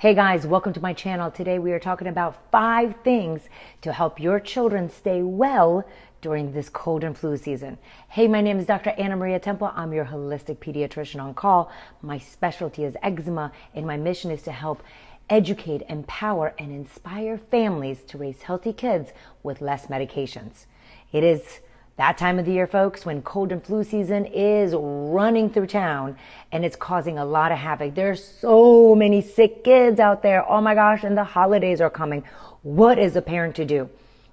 Hey guys, welcome to my channel. Today we are talking about 5 things to help your children stay well during this cold and flu season. Hey, my name is Dr. Anna Maria Temple. I'm your holistic pediatrician on call. My specialty is eczema, and my mission is to help educate, empower, and inspire families to raise healthy kids with less medications. It is that time of the year, folks, when cold and flu season is running through town and it's causing a lot of havoc. There's so many sick kids out there. Oh my gosh, and the holidays are coming. What is a parent to do?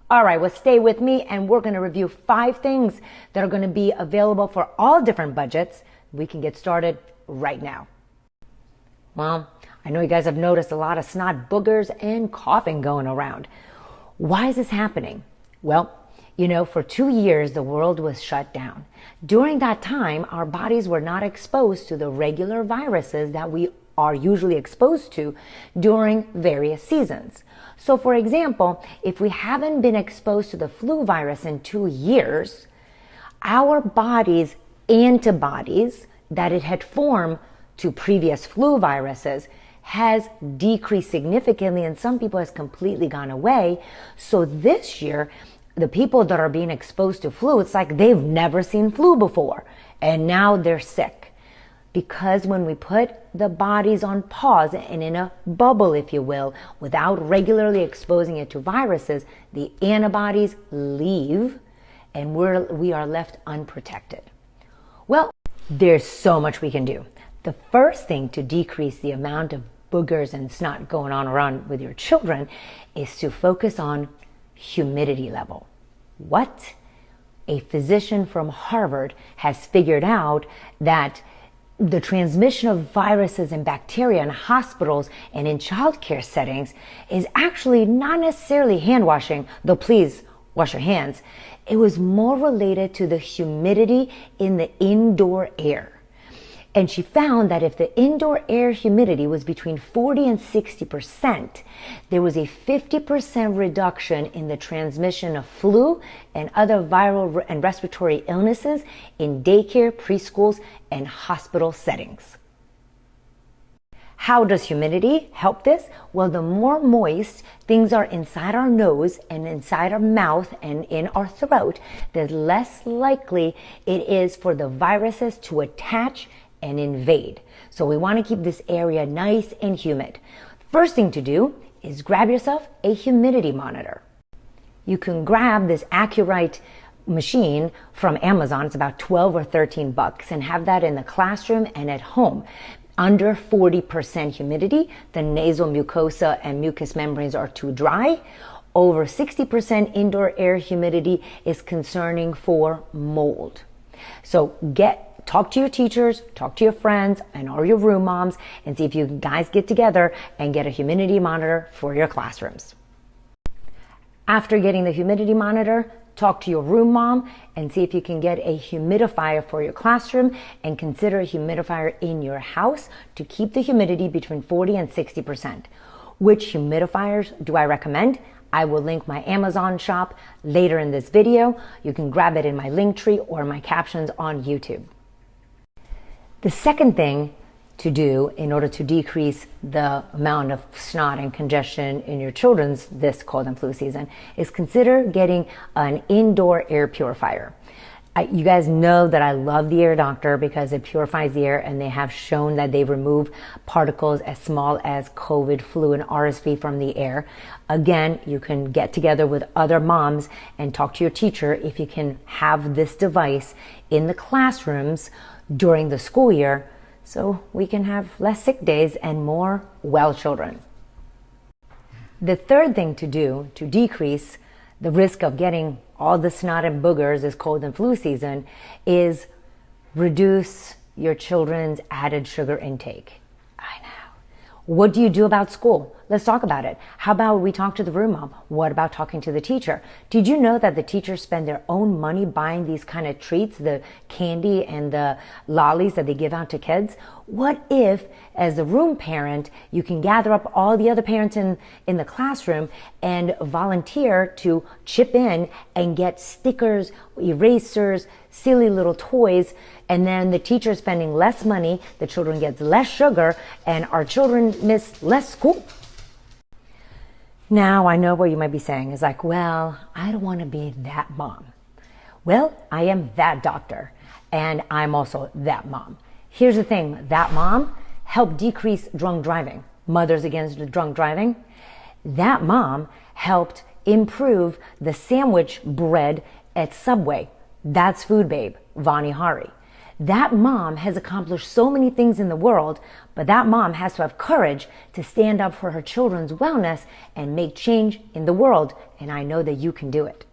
All right, well, stay with me and we're going to review 5 things that are going to be available for all different budgets. We can get started right now. Well, I know you guys have noticed a lot of snot, boogers, and coughing going around. Why is this happening? Well, you know, for 2 years, the world was shut down. During that time, our bodies were not exposed to the regular viruses that we are usually exposed to during various seasons. So, for example, if we haven't been exposed to the flu virus in 2 years, our body's antibodies that it had formed to previous flu viruses has decreased significantly, and some people has completely gone away. So this year, the people that are being exposed to flu, it's like they've never seen flu before, and now they're sick. Because when we put the bodies on pause and in a bubble, if you will, without regularly exposing it to viruses, the antibodies leave and we are left unprotected. Well, there's so much we can do. The first thing to decrease the amount of boogers and snot going on around with your children is to focus on humidity level. What? A physician from Harvard has figured out that the transmission of viruses and bacteria in hospitals and in childcare settings is actually not necessarily hand washing, though please wash your hands. It was more related to the humidity in the indoor air. And she found that if the indoor air humidity was between 40 and 60%, there was a 50% reduction in the transmission of flu and other viral and respiratory illnesses in daycare, preschools, and hospital settings. How does humidity help this? Well, the more moist things are inside our nose and inside our mouth and in our throat, the less likely it is for the viruses to attach and invade. So we want to keep this area nice and humid. First thing to do is grab yourself a humidity monitor. You can grab this Accurite machine from Amazon. It's about 12 or 13 bucks, and have that in the classroom and at home. Under 40% humidity, the nasal mucosa and mucous membranes are too dry. Over 60% indoor air humidity is concerning for mold. So talk to your teachers, talk to your friends and all your room moms, and see if you guys get together and get a humidity monitor for your classrooms. After getting the humidity monitor, talk to your room mom and see if you can get a humidifier for your classroom, and consider a humidifier in your house to keep the humidity between 40 and 60%. Which humidifiers do I recommend? I will link my Amazon shop later in this video. You can grab it in my link tree or my captions on YouTube. The second thing to do in order to decrease the amount of snot and congestion in your children's this cold and flu season is consider getting an indoor air purifier. You guys know that I love the Air Doctor because it purifies the air, and they have shown that they remove particles as small as COVID, flu, and RSV from the air. Again, you can get together with other moms and talk to your teacher if you can have this device in the classrooms during the school year, so we can have less sick days and more well children. The third thing to do to decrease the risk of getting all the snot and boogers this cold and flu season is reduce your children's added sugar intake. I know. What do you do about school? Let's talk about it. How about we talk to the room mom? What about talking to the teacher? Did you know that the teachers spend their own money buying these kind of treats, the candy and the lollies that they give out to kids? What if, as a room parent, you can gather up all the other parents in the classroom and volunteer to chip in and get stickers, erasers, silly little toys, and then the teacher is spending less money, the children get less sugar, and our children miss less school. Now, I know what you might be saying is like, well, I don't want to be that mom. Well, I am that doctor, and I'm also that mom. Here's the thing, that mom helped decrease drunk driving, Mothers Against Drunk Driving. That mom helped improve the sandwich bread at Subway. That's Food Babe, Vani Hari. That mom has accomplished so many things in the world, but that mom has to have courage to stand up for her children's wellness and make change in the world, and I know that you can do it.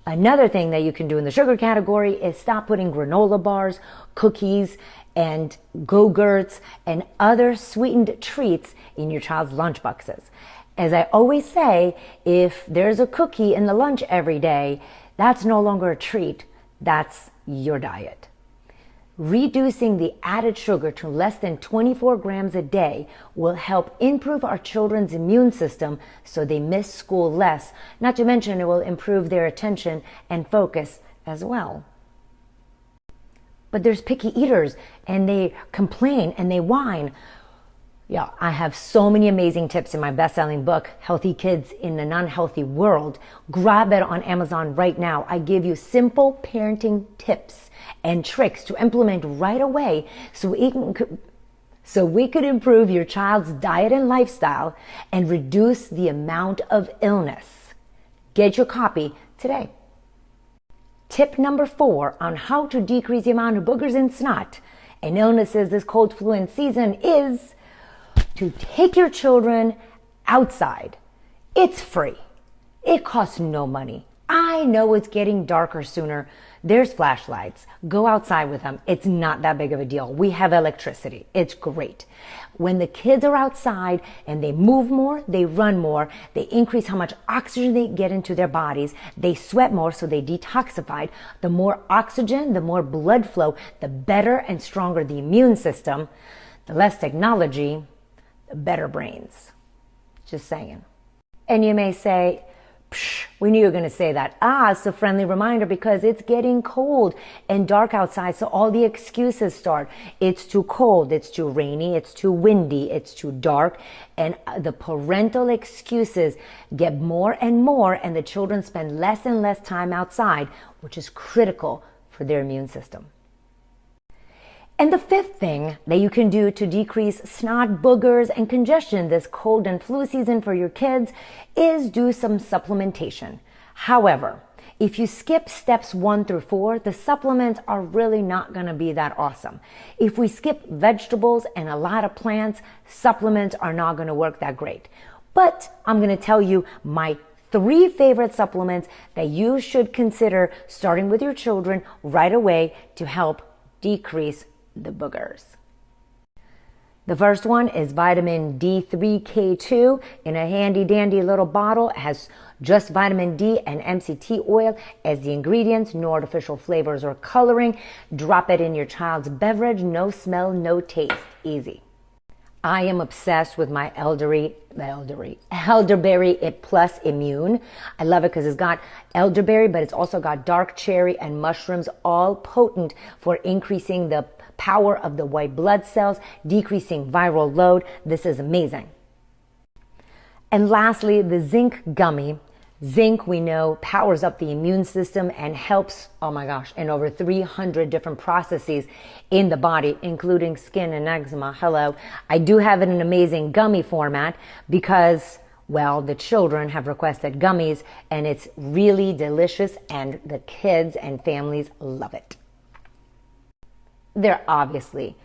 Another thing that you can do in the sugar category is stop putting granola bars, cookies, and Go-Gurts and other sweetened treats in your child's lunch boxes. As I always say, if there's a cookie in the lunch every day, that's no longer a treat, that's your diet. Reducing the added sugar to less than 24 grams a day will help improve our children's immune system so they miss school less. Not to mention it will improve their attention and focus as well. But there's picky eaters and they complain and they whine. Yeah, I have so many amazing tips in my best-selling book, Healthy Kids in the Non-Healthy World. Grab it on Amazon right now. I give you simple parenting tips and tricks to implement right away so we could improve your child's diet and lifestyle and reduce the amount of illness. Get your copy today. Tip number 4 on how to decrease the amount of boogers and snot and illnesses this cold flu and season is to take your children outside. It's free. It costs no money. I know it's getting darker sooner. There's flashlights. Go outside with them. It's not that big of a deal. We have electricity. It's great. When the kids are outside and they move more, they run more, they increase how much oxygen they get into their bodies, they sweat more, so they detoxified. The more oxygen, the more blood flow, the better and stronger the immune system, the less technology, the better brains. Just saying. And you may say, psh, we knew you were going to say that. It's a friendly reminder because it's getting cold and dark outside, so all the excuses start. It's too cold, it's too rainy, it's too windy, it's too dark, and the parental excuses get more and more, and the children spend less and less time outside, which is critical for their immune system. And the 5th thing that you can do to decrease snot, boogers, and congestion this cold and flu season for your kids is do some supplementation. However, if you skip steps 1 through 4, the supplements are really not going to be that awesome. If we skip vegetables and a lot of plants, supplements are not going to work that great. But I'm going to tell you my 3 favorite supplements that you should consider starting with your children right away to help decrease the boogers. The first one is vitamin D3K2 in a handy dandy little bottle. It has just vitamin D and MCT oil as the ingredients, no artificial flavors or coloring. Drop it in your child's beverage, no smell, no taste, easy. I am obsessed with my elderberry plus immune. I love it because it's got elderberry, but it's also got dark cherry and mushrooms, all potent for increasing the power of the white blood cells, decreasing viral load. This is amazing. And lastly, the zinc gummy. Zinc, we know, powers up the immune system and helps, oh my gosh, in over 300 different processes in the body, including skin and eczema. Hello. I do have it in an amazing gummy format because, well, the children have requested gummies and it's really delicious and the kids and families love it. There are obviously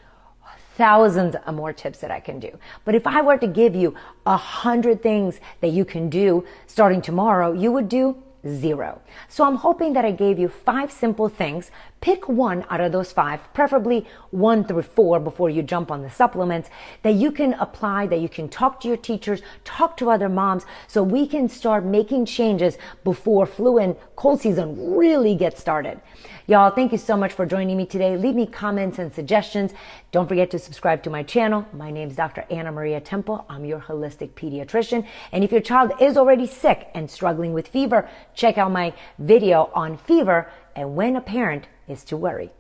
thousands of more tips that I can do. But if I were to give you 100 things that you can do starting tomorrow, you would do 0. So I'm hoping that I gave you 5 simple things. Pick one out of those 5, preferably 1 through 4 before you jump on the supplements, that you can apply, that you can talk to your teachers, talk to other moms, so we can start making changes before flu and cold season really gets started. Y'all, thank you so much for joining me today. Leave me comments and suggestions. Don't forget to subscribe to my channel. My name is Dr. Anna Maria Temple. I'm your holistic pediatrician. And if your child is already sick and struggling with fever, check out my video on fever and when a parent is to worry.